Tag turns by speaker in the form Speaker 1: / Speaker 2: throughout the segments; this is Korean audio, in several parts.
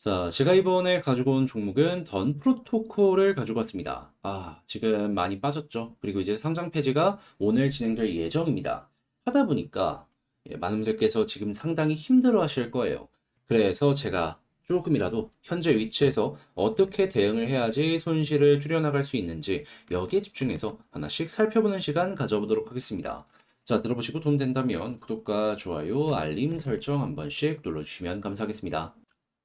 Speaker 1: 자, 제가 이번에 가지고 온 종목은 던 프로토콜을 가지고 왔습니다. 지금 많이 빠졌죠. 그리고 이제 상장 폐지가 오늘 진행될 예정입니다. 하다 보니까 많은 분들께서 지금 상당히 힘들어 하실 거예요. 그래서 제가 조금이라도 현재 위치에서 어떻게 대응을 해야지 손실을 줄여나갈 수 있는지 여기에 집중해서 하나씩 살펴보는 시간 가져보도록 하겠습니다. 자, 들어보시고 도움 된다면 구독과 좋아요, 알림 설정 한 번씩 눌러주시면 감사하겠습니다.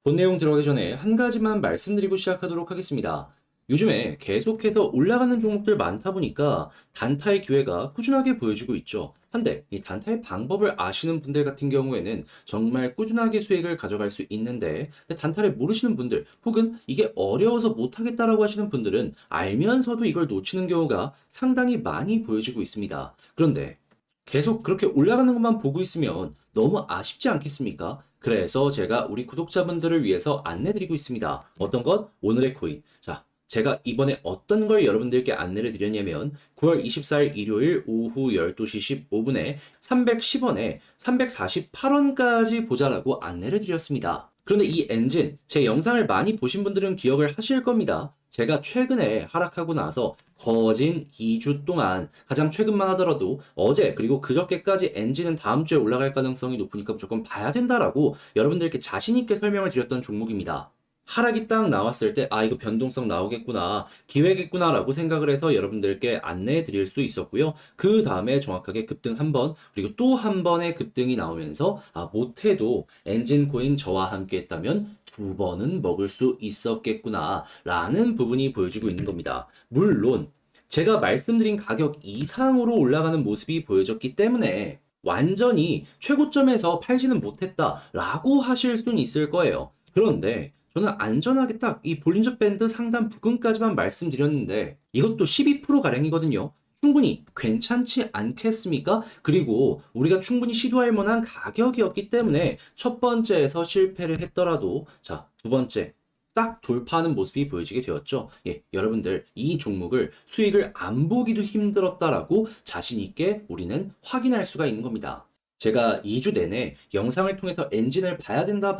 Speaker 1: 본 내용 들어가기 전에 한 가지만 말씀드리고 시작하도록 하겠습니다. 요즘에 계속해서 올라가는 종목들 많다 보니까 단타의 기회가 꾸준하게 보여지고 있죠. 한데 이 단타의 방법을 아시는 분들 같은 경우에는 정말 꾸준하게 수익을 가져갈 수 있는데 단타를 모르시는 분들 혹은 이게 어려워서 못하겠다라고 하시는 분들은 알면서도 이걸 놓치는 경우가 상당히 많이 보여지고 있습니다. 그런데 계속 그렇게 올라가는 것만 보고 있으면 너무 아쉽지 않겠습니까? 그래서 제가 우리 구독자분들을 위해서 안내드리고 있습니다. 어떤 것? 오늘의 코인. 자, 제가 이번에 어떤 걸 여러분들께 안내를 드렸냐면 9월 24일 일요일 오후 12시 15분에 310원에 348원까지 보자라고 안내를 드렸습니다. 그런데 이 엔진, 제 영상을 많이 보신 분들은 기억을 하실 겁니다. 제가 최근에 하락하고 나서 거진 2주 동안 가장 최근만 하더라도 어제 그리고 그저께까지 엔진은 다음 주에 올라갈 가능성이 높으니까 무조건 봐야 된다라고 여러분들께 자신 있게 설명을 드렸던 종목입니다. 하락이 딱 나왔을 때, 이거 변동성 나오겠구나, 기회겠구나라고 생각을 해서 여러분들께 안내해 드릴 수 있었고요. 그 다음에 정확하게 급등 한 번, 그리고 또 한 번의 급등이 나오면서, 못해도 엔진 코인 저와 함께 했다면 두 번은 먹을 수 있었겠구나, 라는 부분이 보여지고 있는 겁니다. 물론, 제가 말씀드린 가격 이상으로 올라가는 모습이 보여졌기 때문에 완전히 최고점에서 팔지는 못했다라고 하실 수는 있을 거예요. 그런데 저는 안전하게 딱 이 볼린저 밴드 상단 부근까지만 말씀드렸는데 이것도 12%가량이거든요. 충분히 괜찮지 않겠습니까? 그리고 우리가 충분히 시도할 만한 가격이었기 때문에 첫 번째에서 실패를 했더라도 자, 두 번째 딱 돌파하는 모습이 보여지게 되었죠. 여러분들 이 종목을 수익을 안 보기도 힘들었다라고 자신 있게 우리는 확인할 수가 있는 겁니다. 제가 2주 내내 영상을 통해서 엔진을 봐야 된다,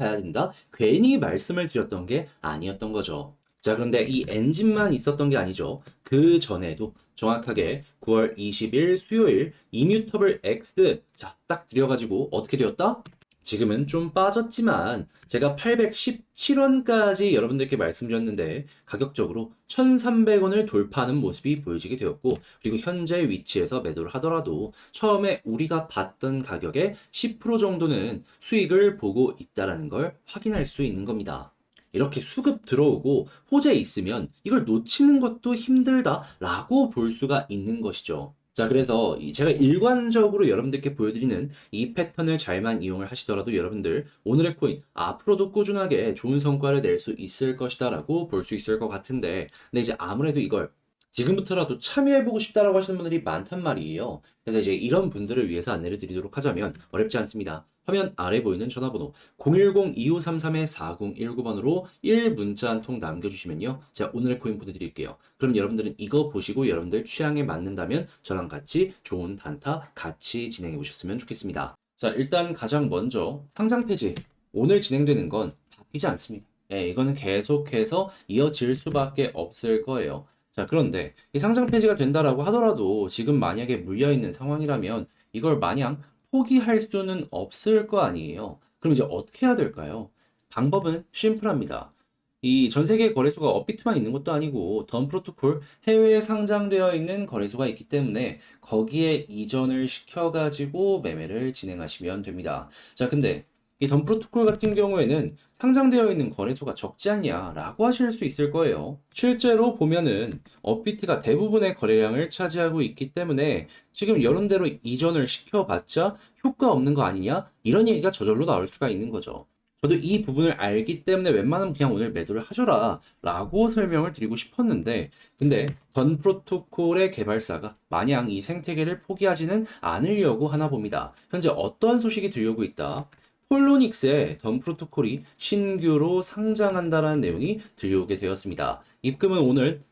Speaker 1: 괜히 말씀을 드렸던 게 아니었던 거죠. 자, 그런데 이 엔진만 있었던 게 아니죠. 그 전에도 정확하게 9월 20일 수요일 이뮤터블 X, 자, 딱 들여가지고 어떻게 되었다? 지금은 좀 빠졌지만 제가 817원까지 여러분들께 말씀드렸는데 가격적으로 1,300원을 돌파하는 모습이 보여지게 되었고, 그리고 현재 위치에서 매도를 하더라도 처음에 우리가 봤던 가격의 10% 정도는 수익을 보고 있다라는 걸 확인할 수 있는 겁니다. 이렇게 수급 들어오고 호재 있으면 이걸 놓치는 것도 힘들다라고 볼 수가 있는 것이죠. 자, 그래서 제가 일관적으로 여러분들께 보여드리는 이 패턴을 잘만 이용을 하시더라도 여러분들 오늘의 코인 앞으로도 꾸준하게 좋은 성과를 낼 수 있을 것이다라고 볼 수 있을 것 같은데, 근데 이제 아무래도 이걸 지금부터라도 참여해보고 싶다라고 하시는 분들이 많단 말이에요. 그래서 이제 이런 분들을 위해서 안내를 드리도록 하자면 어렵지 않습니다. 화면 아래 보이는 전화번호 010-2533-4019번으로 1문자 한 통 남겨주시면요, 제가 오늘의 코인 보내드릴게요. 그럼 여러분들은 이거 보시고 여러분들 취향에 맞는다면 저랑 같이 좋은 단타 같이 진행해 보셨으면 좋겠습니다. 자, 일단 가장 먼저 상장 폐지. 오늘 진행되는 건 바뀌지 않습니다. 이거는 계속해서 이어질 수밖에 없을 거예요. 자, 그런데 이 상장 폐지가 된다라고 하더라도 지금 만약에 물려있는 상황이라면 이걸 마냥 포기할 수는 없을 거 아니에요. 그럼 이제 어떻게 해야 될까요? 방법은 심플합니다. 이 전 세계 거래소가 업비트만 있는 것도 아니고 던 프로토콜 해외에 상장되어 있는 거래소가 있기 때문에 거기에 이전을 시켜가지고 매매를 진행하시면 됩니다. 자, 근데 이 던 프로토콜 같은 경우에는 상장되어 있는 거래소가 적지 않냐라고 하실 수 있을 거예요. 실제로 보면은 업비트가 대부분의 거래량을 차지하고 있기 때문에 지금 이런 대로 이전을 시켜봤자 효과 없는 거 아니냐? 이런 얘기가 저절로 나올 수가 있는 거죠. 저도 이 부분을 알기 때문에 웬만하면 그냥 오늘 매도를 하셔라 라고 설명을 드리고 싶었는데, 근데 던 프로토콜의 개발사가 마냥 이 생태계를 포기하지는 않으려고 하나 봅니다. 현재 어떤 소식이 들려오고 있다? 폴로닉스의 던 프로토콜이 신규로 상장한다라는 내용이 들려오게 되었습니다. 입금은 오늘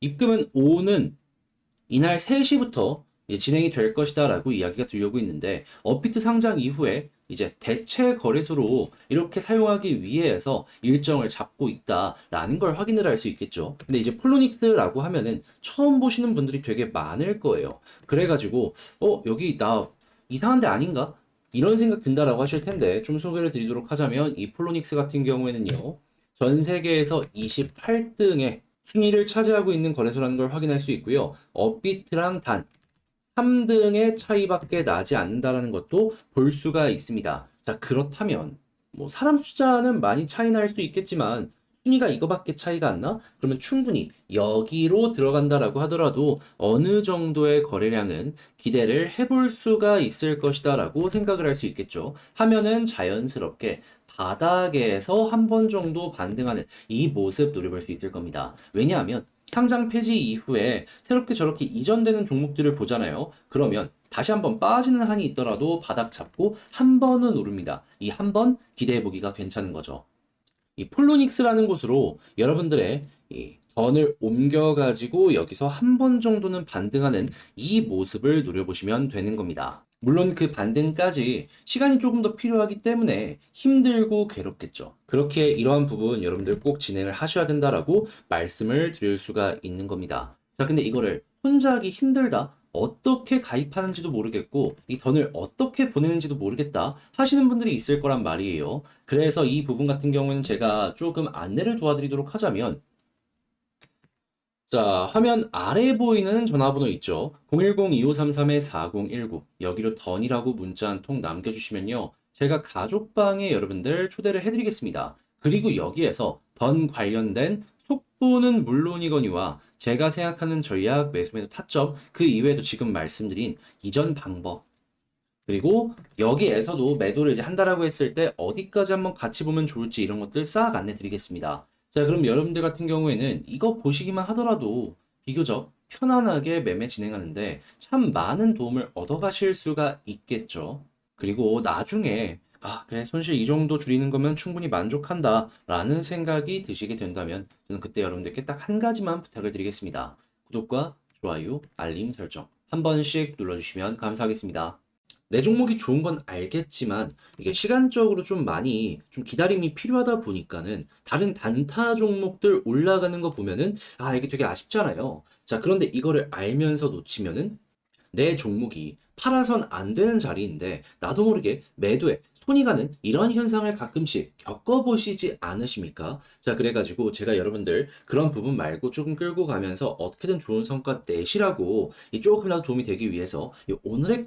Speaker 1: 입금은 오는 이날 3시부터 진행이 될 것이다 라고 이야기가 들려오고 있는데, 업비트 상장 이후에 이제 대체 거래소로 이렇게 사용하기 위해서 일정을 잡고 있다라는 걸 확인을 할 수 있겠죠. 근데 이제 폴로닉스라고 하면은 처음 보시는 분들이 되게 많을 거예요. 그래가지고 여기 나 이상한 데 아닌가? 이런 생각 든다라고 하실 텐데 좀 소개를 드리도록 하자면 이 폴로닉스 같은 경우에는요. 전 세계에서 28등의 순위를 차지하고 있는 거래소라는 걸 확인할 수 있고요. 업비트랑 단 3등의 차이밖에 나지 않는다라는 것도 볼 수가 있습니다. 자, 그렇다면 뭐 사람 숫자는 많이 차이 날 수 있겠지만 순위가 이거밖에 차이가 안 나? 그러면 충분히 여기로 들어간다라고 하더라도 어느 정도의 거래량은 기대를 해볼 수가 있을 것이다라고 생각을 할 수 있겠죠. 하면은 자연스럽게 바닥에서 한 번 정도 반등하는 이 모습 노려볼 수 있을 겁니다. 왜냐하면 상장 폐지 이후에 새롭게 저렇게 이전되는 종목들을 보잖아요. 그러면 다시 한번 빠지는 한이 있더라도 바닥 잡고 한 번은 오릅니다. 이 한 번 기대해 보기가 괜찮은 거죠. 이 폴로닉스라는 곳으로 여러분들의 이 던을 옮겨가지고 여기서 한 번 정도는 반등하는 이 모습을 노려보시면 되는 겁니다. 물론 그 반등까지 시간이 조금 더 필요하기 때문에 힘들고 괴롭겠죠. 그렇게 이러한 부분 여러분들 꼭 진행을 하셔야 된다라고 말씀을 드릴 수가 있는 겁니다. 자, 근데 이거를 혼자 하기 힘들다. 어떻게 가입하는지도 모르겠고 이 던을 어떻게 보내는지도 모르겠다 하시는 분들이 있을 거란 말이에요. 그래서 이 부분 같은 경우에는 제가 조금 안내를 도와드리도록 하자면 자, 화면 아래 보이는 전화번호 있죠? 010-2533-4019 여기로 던이라고 문자 한 통 남겨주시면요. 제가 가족방에 여러분들 초대를 해드리겠습니다. 그리고 여기에서 던 관련된 속보는 물론이거니와 제가 생각하는 전략, 매수 타점, 그 이외에도 지금 말씀드린 이전 방법, 그리고 여기에서도 매도를 이제 한다라고 했을 때 어디까지 한번 같이 보면 좋을지 이런 것들 싹 안내 드리겠습니다. 자, 그럼 여러분들 같은 경우에는 이거 보시기만 하더라도 비교적 편안하게 매매 진행하는데 참 많은 도움을 얻어가실 수가 있겠죠. 그리고 나중에 그래, 손실 이 정도 줄이는 거면 충분히 만족한다 라는 생각이 드시게 된다면 저는 그때 여러분들께 딱 한 가지만 부탁을 드리겠습니다. 구독과 좋아요, 알림 설정 한 번씩 눌러주시면 감사하겠습니다. 내 종목이 좋은 건 알겠지만 이게 시간적으로 좀 많이 좀 기다림이 필요하다 보니까는 다른 단타 종목들 올라가는 거 보면은 이게 되게 아쉽잖아요. 자, 그런데 이거를 알면서 놓치면은 내 종목이 팔아선 안 되는 자리인데 나도 모르게 매도에 손이 가는 이런 현상을 가끔씩 겪어보시지 않으십니까? 자, 그래가지고 제가 여러분들 그런 부분 말고 조금 끌고 가면서 어떻게든 좋은 성과 내시라고 이 조금이라도 도움이 되기 위해서 이 오늘의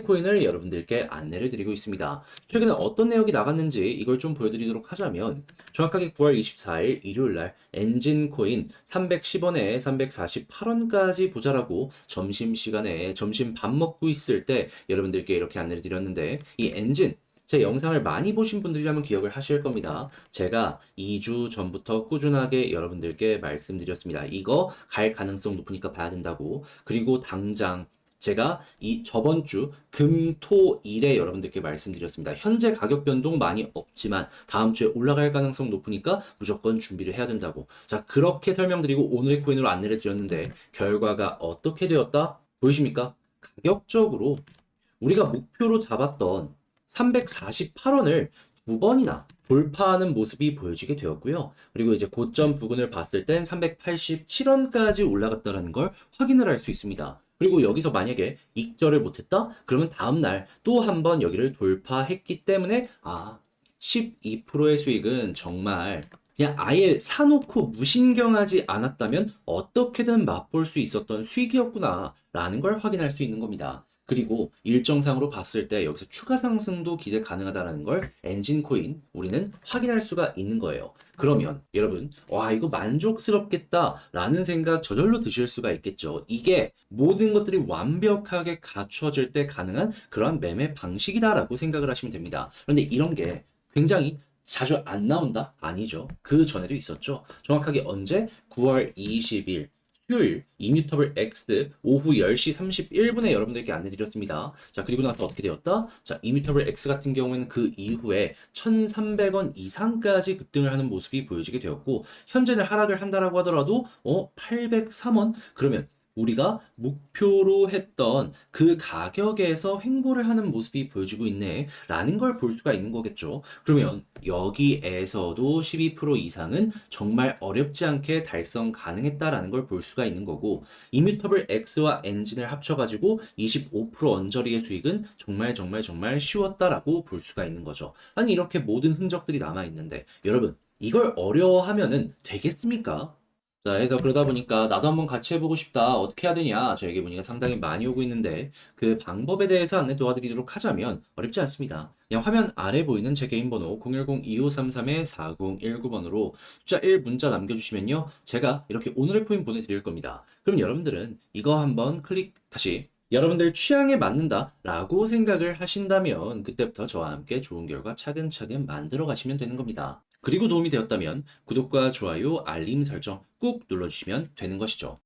Speaker 1: 코인을 여러분들께 안내를 드리고 있습니다. 최근에 어떤 내역이 나갔는지 이걸 좀 보여드리도록 하자면 정확하게 9월 24일 일요일 날 엔진 코인 310원에 348원까지 보자라고 점심시간에 점심 밥 먹고 있을 때 여러분들께 이렇게 안내를 드렸는데 이 엔진 제 영상을 많이 보신 분들이라면 기억을 하실 겁니다. 제가 2주 전부터 꾸준하게 여러분들께 말씀드렸습니다. 이거 갈 가능성 높으니까 봐야 된다고. 그리고 당장 제가 이 저번 주 금, 토, 일에 여러분들께 말씀드렸습니다. 현재 가격 변동 많이 없지만 다음 주에 올라갈 가능성 높으니까 무조건 준비를 해야 된다고. 자, 그렇게 설명드리고 오늘의 코인으로 안내를 드렸는데 결과가 어떻게 되었다? 보이십니까? 가격적으로 우리가 목표로 잡았던 348원을 두 번이나 돌파하는 모습이 보여지게 되었고요. 그리고 이제 고점 부근을 봤을 땐 387원까지 올라갔다는 걸 확인을 할 수 있습니다. 그리고 여기서 만약에 익절을 못했다? 그러면 다음날 또 한 번 여기를 돌파했기 때문에 12%의 수익은 정말 그냥 아예 사놓고 무신경하지 않았다면 어떻게든 맛볼 수 있었던 수익이었구나 라는 걸 확인할 수 있는 겁니다. 그리고 일정상으로 봤을 때 여기서 추가 상승도 기대 가능하다는 걸 엔진 코인 우리는 확인할 수가 있는 거예요. 그러면 여러분, 이거 만족스럽겠다라는 생각 저절로 드실 수가 있겠죠. 이게 모든 것들이 완벽하게 갖춰질 때 가능한 그러한 매매 방식이다라고 생각을 하시면 됩니다. 그런데 이런 게 굉장히 자주 안 나온다? 아니죠. 그 전에도 있었죠. 정확하게 언제? 9월 20일 수요일 이뮤터블 X 오후 10시 31분에 여러분들께 안내드렸습니다. 자, 그리고 나서 어떻게 되었다? 자, 이뮤터블 X 같은 경우에는 그 이후에 1,300원 이상까지 급등을 하는 모습이 보여지게 되었고 현재는 하락을 한다라고 하더라도 803원? 그러면 우리가 목표로 했던 그 가격에서 횡보를 하는 모습이 보여지고 있네 라는 걸 볼 수가 있는 거겠죠. 그러면 여기에서도 12% 이상은 정말 어렵지 않게 달성 가능했다라는 걸 볼 수가 있는 거고, 이뮤터블 X와 엔진을 합쳐가지고 25% 언저리의 수익은 정말 정말 정말 쉬웠다라고 볼 수가 있는 거죠. 아니 이렇게 모든 흔적들이 남아 있는데 여러분 이걸 어려워하면은 되겠습니까? 자, 해서 그러다 보니까 나도 한번 같이 해보고 싶다. 어떻게 해야 되냐? 저에게 문의가 상당히 많이 오고 있는데 그 방법에 대해서 안내 도와드리도록 하자면 어렵지 않습니다. 그냥 화면 아래 보이는 제 개인 번호 010-2533-4019번으로 숫자 1 문자 남겨주시면요. 제가 이렇게 오늘의 포인 보내드릴 겁니다. 그럼 여러분들은 이거 한번 다시 여러분들 취향에 맞는다라고 생각을 하신다면 그때부터 저와 함께 좋은 결과 차근차근 만들어 가시면 되는 겁니다. 그리고 도움이 되었다면 구독과 좋아요, 알림 설정 꾹 눌러주시면 되는 것이죠.